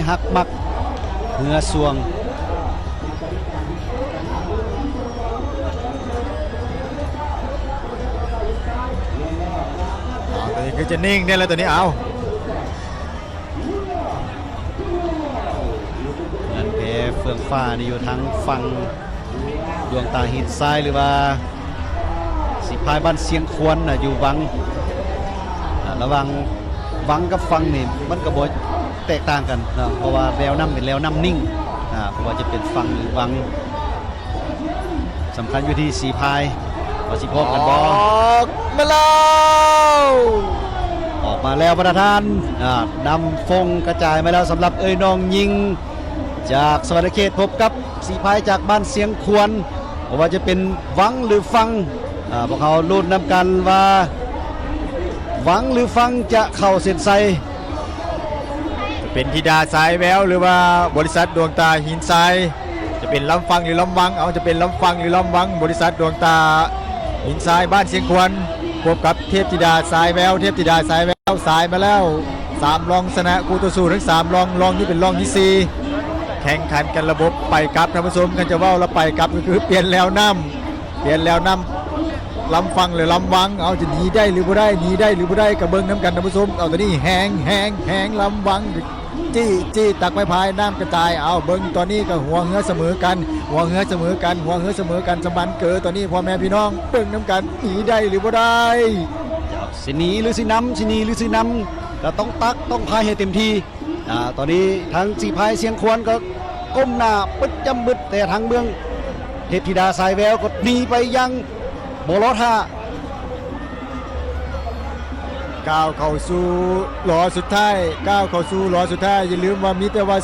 ฮักมักเหือสวงตัวนี้คือจะนิ่งเนี่ยแล้วตัวนี้เอาเงินเพเฟืองฟ้านี่อยู่ทั้งฝั่งดวงตาหินทรายหรือว่าสีพายบ้านเสียงควรอยู่วังระวังวังกับฟังนี่มันกระโบแตกต่างกันนะเพราะว่าแววน้ำเป็นแล้วน้ำนิ่งเพราะว่าจะเป็นฟังหรือวังสำคัญอยู่ที่สีพายว่าสิพบกันบอมาแล้วออกมาแล้วประธานนำฟงกระจายมาแล้วสำหรับเอ้ยน้องยิงจากสวรรคเขตพบกับสีพายจากบ้านเสียงควรเพราะว่าจะเป็นวังหรือฟังพวกเขาลุ้นนำกันว่าวังหรือฟังจะเข้าเส้นชัยจะเป็นธิดาสายแววหรือว่าบริษัทดวงตาหินทรายจะเป็นลำฟังหรือลำวังเอาจะเป็นลำฟังหรือลำวังบริษัทดวงตาหินทรายบ้านเชียงควรพบกับเทพธิดาสายแววเทพธิดาสายแววสายมาแล้ว3รองชนะคู่ต่อสู้ทั้ง3รองนี่เป็นรองที่4แข่งขันกันระบบไปกลับท่านผู้ชมกันจะว่าเราไปกลับก็คือเปลี่ยนแล้วน้ำลำฟังหรือลำวังเอาจะหนีได้หรือบ่ได้หนีได้หรือบ่ได้กับเบิ้งน้ำกันท่านผู้ชมเอาตัวนี้แหงลำวังจี้ตักไม้พายน้ำกระจายเอาเบิ้งตอนนี้ก็หัวเหือเสมอกันหัวเหือเสมอกันสมันเกิดตอนนี้พ่อแม่พี่น้องเบิ้งน้ำกันหนีได้หรือบ่ได้สิหนีหรือสิน้ำสิหนีหรือสิน้ำก็ต้องตักต้องพายให้เต็มที่ตอนนี้ทางสีพายเสียงควรก็ก้มหน้าปึ๊ดจำบึดแต่ทางเมืองเทพธิดาสายแววก็หนีไปยังโบโลธาก้าวเข้าสู่หล่อสุดท้ายอย่าลืมว่ามีแต่ว่า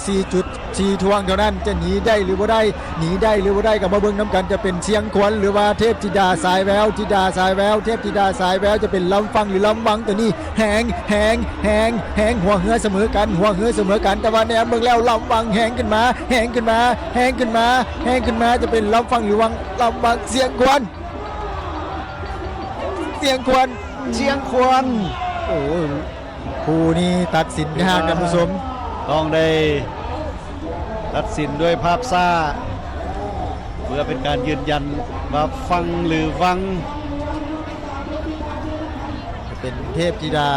4.4ทวงเท่านั้นจะหนีได้หรือบ่ได้หนีได้หรือบ่ได้กับมาเบิ่งน้ำกันจะเป็นเชียงควนหรือว่าเทพธิดาสายแววเทพธิดาสายแววจะเป็นลำฟังหรือลำวังตัวนี้แหงหัวเหือเสมอกันแต่ว่าเนี่ยเบิ่งแล้วลำวังแหงขึ้นมาจะเป็นลำฟังหรือลำวังเชียงควนโอ้คู่นี้ตัดสินยากท่านผู้ชมต้องได้ตัดสินด้วยภาพซ่าเพื่อเป็นการยืนยันว่าฟังหรือวังจะเป็นเทพธิดา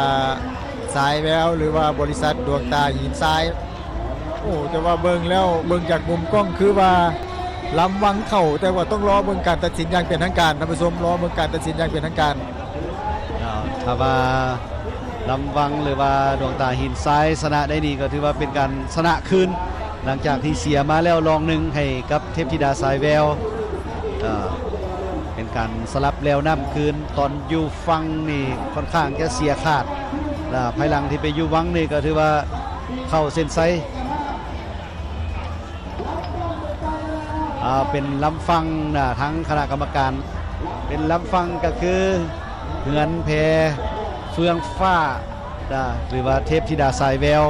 สายแววหรือว่าบริษัทดวงตาหินทรายโอ้แต่ว่าเบิ่งจากมุมกล้องคือว่าลำวังเข่าแต่ว่าต้องรอเบิ่งการตัดสินอย่างเป็นทางการท่านผู้ชมรอเบิ่งการตัดสินอย่างเป็นทางการถ้าว่าลำวังหรือว่าดวงตาหินทรายชนะได้นี่ก็ถือว่าเป็นการชนะคืนหลังจากที่เสียมาแล้วรองหนึ่งให้กับเทพธิดาสายแววเป็นการสลับแล้วน้ำคืนตอนอยู่ฟังนี่ค่อนข้างจะเสียขาดภายหลังที่ไปอยู่วังนี่ก็ถือว่าเข้าเส้นชัยเป็นลำฟังทั้งคณะกรรมการเป็นลำฟังก็คือเหือนเพเฟืองฟ้าหรือว่าเทพธิดาสายแวว